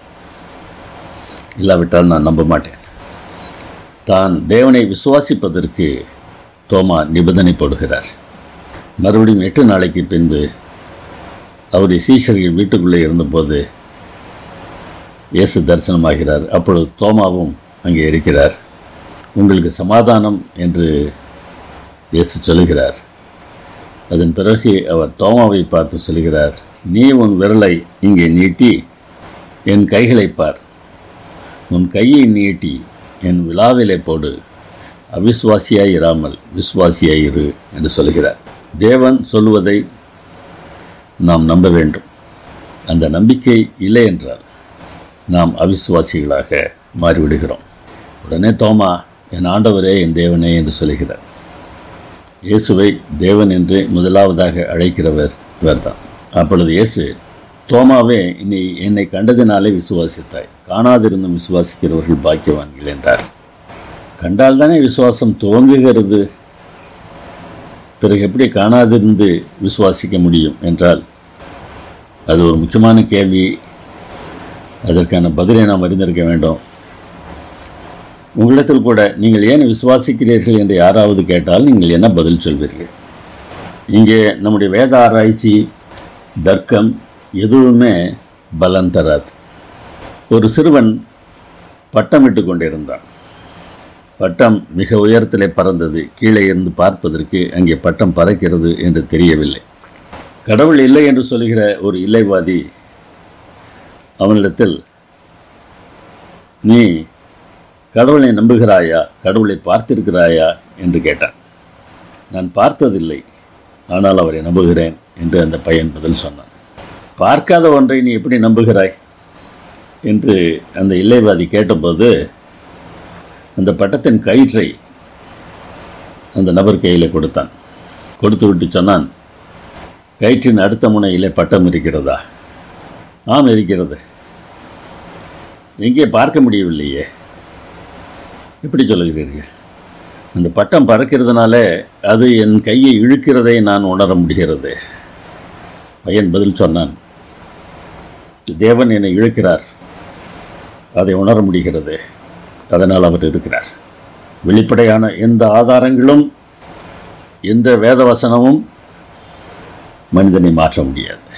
இல்லாவிட்டால் நான் நம்ப மாட்டேன். தான் தேவனை விசுவாசிப்பதற்கு தோமா நிபந்தனை போடுகிறார். மறுபடியும் 8 நாளைக்கு பின்பு அவருடைய சீஷர்கள் வீட்டுக்குள்ளே இருந்தபோது இயேசு தரிசனமாகிறார். அப்பொழுது தோமாவும் அங்கே இருக்கிறார். உங்களுக்கு சமாதானம் என்று இயேசு சொல்கிறார். அதன் பிறகு அவர் தோமாவை பார்த்து சொல்கிறார், நீ உன் விரலை இங்கே நீட்டி என் கைகளை பார், உன் கையை நீட்டி என் விழாவிலே போடு, அவிசுவாசியாய் இராமல் விசுவாசியாயிரு என்று சொல்கிறார். தேவன் சொல்லுவதை நாம் நம்ப வேண்டும். அந்த நம்பிக்கை இல்லை என்றால் நாம் அவிசுவாசிகளாக மாறிவிடுகிறோம். உடனே தோமா, என் ஆண்டவரே என் தேவனே என்று சொல்கிறார். இயேசுவை தேவன் என்று முதலாவதாக அழைக்கிறவர் இவர்தான். அப்பொழுது இயேசு, தோமாவே, நீ என்னை கண்டதினாலே விசுவாசித்தாய், காணாதிருந்தும் விசுவாசிக்கிறவர்கள் பாக்கியவான்கள் என்றார். கண்டால்தானே விசுவாசம் துவங்குகிறது. பிறகு எப்படி காணாதிருந்து விசுவாசிக்க முடியும் என்றால் அது ஒரு முக்கியமான கேள்வி. அதற்கான பதிலை நாம் அறிந்திருக்க வேண்டும். உங்களிடத்தில் கூட நீங்கள் ஏன் விசுவாசிக்கிறீர்கள் என்று யாராவது கேட்டால் நீங்கள் என்ன பதில் சொல்வீர்கள்? இங்கே நம்முடைய வேத ஆராய்ச்சி, தர்க்கம் எதுவுமே பலன் தராது. ஒரு சிறுவன் பட்டமிட்டு கொண்டிருந்தான். பட்டம் மிக உயரத்திலே பறந்தது. கீழே இருந்து பார்ப்பதற்கு அங்கே பட்டம் பறக்கிறது என்று தெரியவில்லை. கடவுள் இல்லை என்று சொல்கிற ஒரு இல்லைவாதி அவனிடத்தில், நீ கடவுளை நம்புகிறாயா, கடவுளை பார்த்திருக்கிறாயா என்று கேட்டான். நான் பார்த்ததில்லை, ஆனால் அவரை நம்புகிறேன் என்று அந்த பையன் பதில் சொன்னான். பார்க்காத ஒன்றை நீ எப்படி நம்புகிறாய் என்று அந்த இல்லைவாதி கேட்டபோது அந்த பட்டத்தின் கயிற்றை அந்த நபர் கையில் கொடுத்தான். கொடுத்து விட்டு சொன்னான், கயிற்றின் அடுத்த முனையிலே பட்டம் இருக்கிறதா? ஆம், இருக்கிறது. எங்கே பார்க்க முடியவில்லையே. எப்படி சொல்லுகிறீர்கள்? அந்த பட்டம் பறக்கிறதுனால அது என் கையை இழுக்கிறதை நான் உணர முடிகிறது. பையன் பதில் சொன்னான், தேவன் என்னை இழுக்கிறார், அதை உணர முடிகிறது, அதனால் அவர் இருக்கிறார். வெளிப்படையான எந்த ஆதாரங்களும் எந்த வேதவசனமும் மனிதனை மாற்ற முடியாது.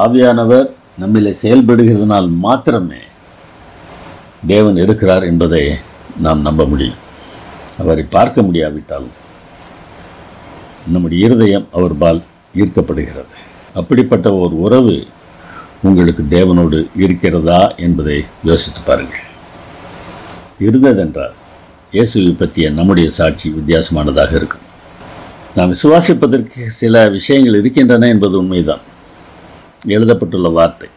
ஆவியானவர் நம்மிலே செயல்படுகிறதுனால் மாத்திரமே தேவன் இருக்கிறார் என்பதை நாம் நம்ப முடியும். அவரை பார்க்க முடியாவிட்டாலும் நம்முடைய இருதயம் அவர்பால் ஈர்க்கப்படுகிறது. அப்படிப்பட்ட ஒரு உறவு உங்களுக்கு தேவனோடு இருக்கிறதா என்பதை யோசித்து பாருங்கள். இருந்ததென்றால் இயேசுவை பற்றிய நம்முடைய சாட்சி வித்தியாசமானதாக இருக்கும். நாம் விசுவாசிப்பதற்கு சில விஷயங்கள் இருக்கின்றன என்பது உண்மைதான். எழுதப்பட்டுள்ள வார்த்தை.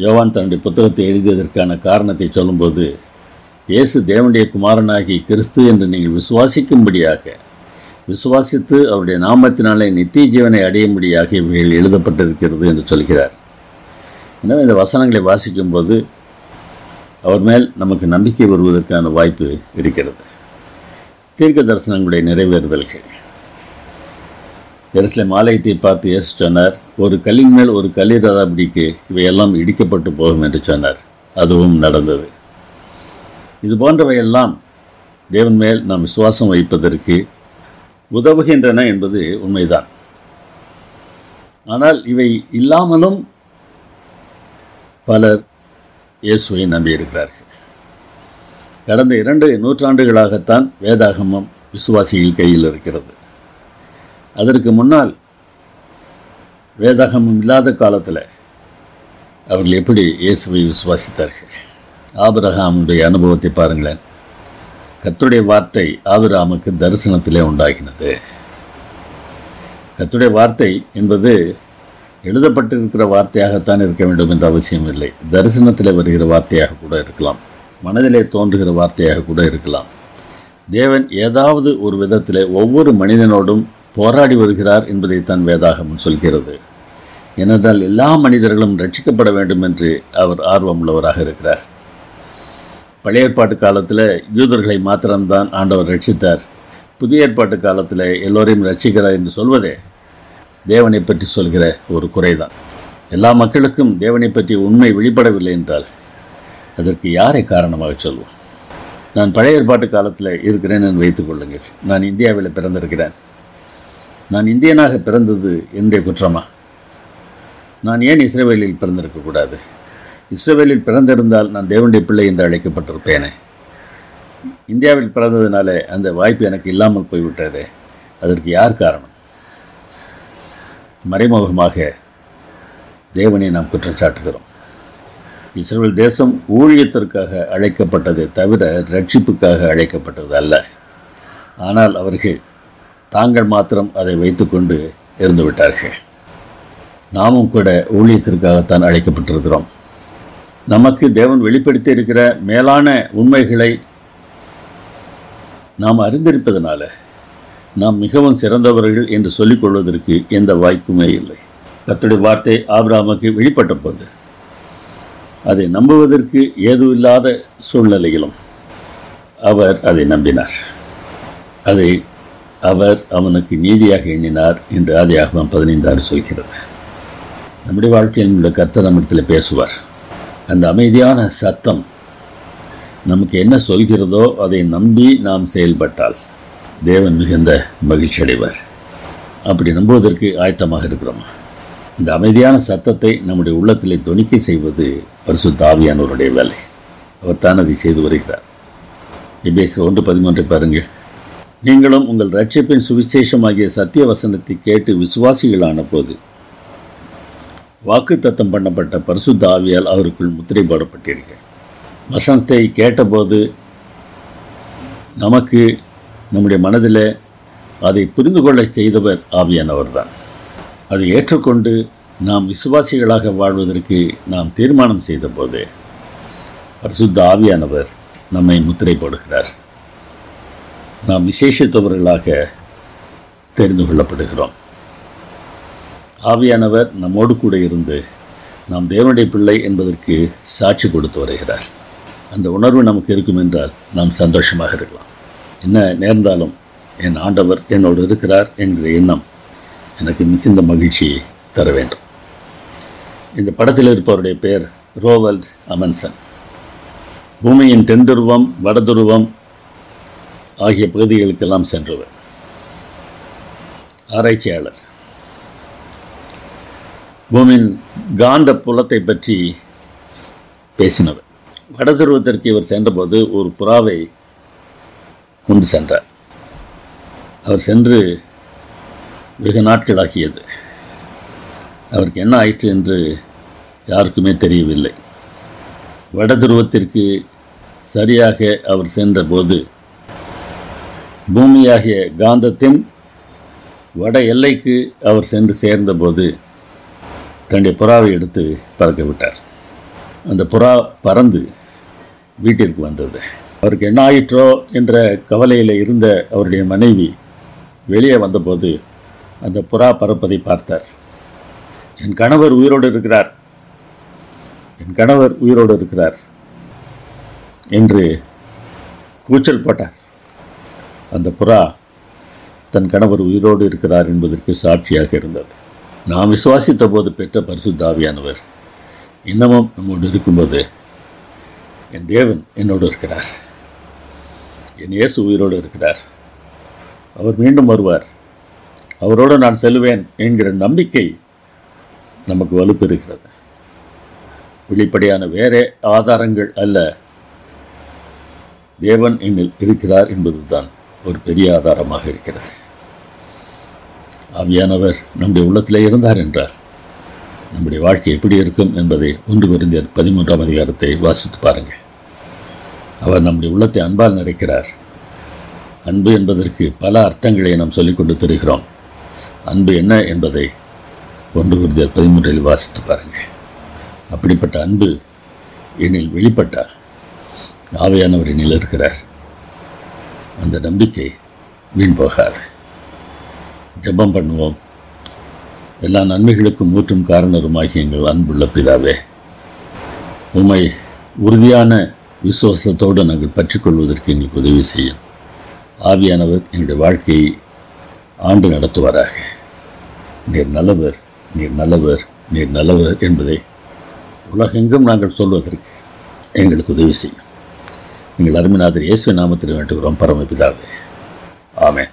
யோவான் தன்னுடைய புத்தகத்தை எழுதியதற்கான காரணத்தை சொல்லும்போது, இயேசு தேவனுடைய குமாரனாகி கிறிஸ்து என்று நீங்கள் விசுவாசிக்கும்படியாக, விசுவாசித்து அவருடைய நாமத்தினாலே நித்திய ஜீவனை அடையும்படியாக இவைகள் எழுதப்பட்டிருக்கிறது என்று சொல்கிறார். எனவே இந்த வசனங்களை வாசிக்கும்போது அவர் மேல் நமக்கு நம்பிக்கை வருவதற்கான வாய்ப்பு இருக்கிறது. தீர்க்க தரிசனங்களுடைய நிறைவேறுதல்கள். எருசலேம் ஆலயத்தை பார்த்து இயேசு சொன்னார், ஒரு கல்லின் மேல் ஒரு கல்லிராதபடிக்கு இவையெல்லாம் இடிக்கப்பட்டு போகும் என்று சொன்னார். அதுவும் நடந்தது. இது போன்றவையெல்லாம் தேவன் மேல் நாம் விசுவாசம் வைப்பதற்கு உதவுகின்றன என்பது உண்மைதான். ஆனால் இவை இல்லாமலும் பலர் இயேசுவை நம்பியிருக்கிறார்கள். கடந்த 2 நூற்றாண்டுகளாகத்தான் வேதாகமம் விசுவாசிகள் கையில் இருக்கிறது. அதற்கு முன்னால் வேதாகமம் இல்லாத காலத்தில் அவர்கள் எப்படி இயேசுவை விசுவாசித்தார்கள்? ஆபிரகாமுடைய அனுபவத்தை பாருங்களேன். கர்த்தருடைய வார்த்தை ஆபிரகாமுக்கு தரிசனத்திலே உண்டாகினது. கர்த்தருடைய வார்த்தை என்பது எழுதப்பட்டிருக்கிற வார்த்தையாகத்தான் இருக்க வேண்டும் என்ற அவசியம் இல்லை. தரிசனத்தில் வருகிற வார்த்தையாக கூட இருக்கலாம், மனதிலே தோன்றுகிற வார்த்தையாக கூட இருக்கலாம். தேவன் ஏதாவது ஒரு விதத்தில் ஒவ்வொரு மனிதனோடும் போராடி வருகிறார் என்பதை தான் வேதாகமம் சொல்கிறது. ஏனென்றால் எல்லா மனிதர்களும் ரட்சிக்கப்பட வேண்டும் என்று அவர் ஆர்வம் உள்ளவராக இருக்கிறார். பழைய ஏற்பாட்டு காலத்தில் யூதர்களை மாத்திரம்தான் ஆண்டவர் ரட்சித்தார். புதிய ஏற்பாட்டு காலத்தில் எல்லோரையும் ரட்சிக்கிறார் என்று சொல்வதே தேவனை பற்றி சொல்கிற ஒரு குறைதான். எல்லா மக்களுக்கும் தேவனை பற்றி உண்மை வெளிப்படவில்லை என்றால் அதற்கு யாரை காரணமாக சொல்வோம்? நான் பழைய ஏற்பாட்டு காலத்தில் இருக்கிறேன் என்று வைத்துக் கொள்ளுங்கள். நான் இந்தியாவில் பிறந்திருக்கிறேன். நான் இந்தியனாக பிறந்தது என்னுடைய குற்றமா? நான் ஏன் இஸ்ரேலில் பிறந்திருக்கக்கூடாது? இஸ்ரவேலில் பிறந்திருந்தால் நான் தேவனுடைய பிள்ளை என்று அழைக்கப்பட்டிருப்பேனே. இந்தியாவில் பிறந்ததுனால அந்த வாய்ப்பு எனக்கு இல்லாமல் போய்விட்டது. அதற்கு யார் காரணம்? மறைமுகமாக தேவனை நாம் குற்றம் சாட்டுகிறோம். இஸ்ரவேல் தேசம் ஊழியத்திற்காக அழைக்கப்பட்டதை தவிர ரட்சிப்புக்காக அழைக்கப்பட்டது அல்ல. ஆனால் அவர்கள் தாங்கள் மாத்திரம் அதை வைத்துக்கொண்டு இருந்து விட்டார்கள். நாமும் கூட ஊழியத்திற்காகத்தான் அழைக்கப்பட்டிருக்கிறோம். நமக்கு தேவன் வெளிப்படுத்தி இருக்கிற மேலான உண்மைகளை நாம் அறிந்திருப்பதனால நாம் மிகவும் சிறந்தவர்கள் என்று சொல்லிக்கொள்வதற்கு எந்த வாய்ப்புமே இல்லை. கர்த்தருடைய வார்த்தை ஆபிரகாமுக்கு வெளிப்பட்ட போது அதை நம்புவதற்கு ஏதுவில்லாத சூழ்நிலையிலும் அவர் அதை நம்பினார். அதை அவர் அவனுக்கு நீதியாக எண்ணினார் என்று ஆதியாகமம் 15:6 சொல்கிறது. நம்முடைய வாழ்க்கையில் உள்ள கர்த்தர் நம்மிடத்தில் பேசுவார். அந்த அமைதியான சத்தம் நமக்கு என்ன சொல்கிறதோ அதை நம்பி நாம் செயல்பட்டால் தேவன் மிகுந்த மகிழ்ச்சி அடைவார். அப்படி நம்புவதற்கு ஆயத்தமாக இருக்கிறோம். இந்த அமைதியான சத்தத்தை நம்முடைய உள்ளத்திலே தொனிக்க செய்வது பரிசுத்த ஆவியானவருடைய வேலை. அவர் தான் அதை செய்து வருகிறார். எபேசியர் 1:13 பாருங்கள். நீங்களும் உங்கள் இரட்சிப்பின் சுவிசேஷமாகிய சத்திய வசனத்தை கேட்டு விசுவாசிகளான போது வாக்குத்தத்தம் பண்ணப்பட்ட பரிசுத்த ஆவியால் அவருக்குள் முத்திரை போடப்பட்டீர்கள். வசனத்தை கேட்டபோது நமக்கு நம்முடைய மனதில் அதை புரிந்து கொள்ள செய்தவர் ஆவியானவர் தான். அதை ஏற்றுக்கொண்டு நாம் விசுவாசிகளாக வாழ்வதற்கு நாம் தீர்மானம் செய்தபோது பரிசுத்த ஆவியானவர் நம்மை முத்திரை போடுகிறார். நாம் விசேஷித்தவர்களாக தெரிந்து கொள்ளப்படுகிறோம். ஆவியானவர் நம்மோடு கூட இருந்து நாம் தேவனுடைய பிள்ளை என்பதற்கு சாட்சி கொடுத்து வருகிறார். அந்த உணர்வு நமக்கு இருக்கும் என்றால் நாம் சந்தோஷமாக இருக்கலாம். என்ன நேர்ந்தாலும் என் ஆண்டவர் என்னோடு இருக்கிறார் என்கிற எண்ணம் எனக்கு மிகுந்த மகிழ்ச்சியை தர வேண்டும். இந்த படத்தில் இருப்பவருடைய பெயர் ரோவல்ட் அமன்சன். பூமியின் தென்துருவம் வடதுருவம் ஆகிய பகுதிகளுக்கெல்லாம் சென்றவர் ஆராய்ச்சியாளர். பூமியின் காந்த புலத்தை பற்றி பேசினவர். வடதுருவத்திற்கு இவர் சென்றபோது ஒரு புறாவை கொண்டு சென்றார். அவர் சென்று வெகு நாட்களாகியது. அவருக்கு என்ன ஆயிற்று என்று யாருக்குமே தெரியவில்லை. வடதுருவத்திற்கு சரியாக அவர் சென்றபோது பூமியாகிய காந்தத்தின் வட எல்லைக்கு அவர் சென்று சேர்ந்தபோது தன்னுடைய புறாவை எடுத்து பறக்க விட்டார். அந்த புறா பறந்து வீட்டிற்கு வந்தது. அவருக்கு என்ன ஆயிற்றோ என்ற கவலையில் இருந்த அவருடைய மனைவி வெளியே வந்தபோது அந்த புறா பறப்பதை பார்த்தார். என் கணவர் உயிரோடு இருக்கிறார், என் கணவர் உயிரோடு இருக்கிறார் என்று கூச்சல் போட்டார். அந்த புறா தன் கணவர் உயிரோடு இருக்கிறார் என்பதற்கு சாட்சியாக இருந்தது. நாம் விசுவாசித்த போது பெற்ற பரிசுத்த ஆவியானவர் இன்னமும் நம்மோடு இருக்கும்போது என் தேவன் என்னோடு இருக்கிறார், என் இயேசு உயிரோடு இருக்கிறார், அவர் மீண்டும் வருவார், அவரோடு நான் செல்வேன் என்கிற நம்பிக்கை நமக்கு வலுப்பெறுகிறது. வெளிப்படையான வேறே ஆதாரங்கள் அல்ல, தேவன் என்னில் இருக்கிறார் என்பதுதான் ஒரு பெரிய ஆதாரமாக இருக்கிறது. ஆவியானவர் நம்முடைய உள்ளத்திலே இருந்தார் என்றால் நம்முடைய வாழ்க்கை எப்படி இருக்கும் என்பதை 1 கொரிந்தியர் 13ஆம் அதிகாரத்தை வாசித்து பாருங்கள். அவர் நம்முடைய உள்ளத்தை அன்பால் நிறைக்கிறார். அன்பு என்பதற்கு பல அர்த்தங்களை நாம் சொல்லிக்கொண்டு தெரிகிறோம். அன்பு என்ன என்பதை 1 கொரிந்தியர் 13 வாசித்து பாருங்கள். அப்படிப்பட்ட அன்பு என்னில் வெளிப்பட்டால் ஆவியானவர் என்னில் இருக்கிறார். அந்த நம்பிக்கை வீண் போகாது. ஜெபம் பண்ணுவோம். எல்லா நன்மைகளுக்கும் ஊற்றும் காரணருமாகி எங்கள் அன்புள்ள பிதாவே, உம்மை உறுதியான விசுவாசத்தோடு நாங்கள் பற்றிக்கொள்வதற்கு எங்களுக்கு உதவி செய்யும். ஆவியானவர் எங்களுடைய வாழ்க்கையை ஆண்டு நடத்துவாராக. நீர் நல்லவர், நீர் நல்லவர், நீர் நல்லவர் என்பதை உலகெங்கும் நாங்கள் சொல்வதற்கு எங்களுக்கு உதவி செய்யும். எங்கள் அருமைநாதர் இயேசு நாமத்தில் வேண்டுகிறோம் பரமபிதாவே. ஆமென்.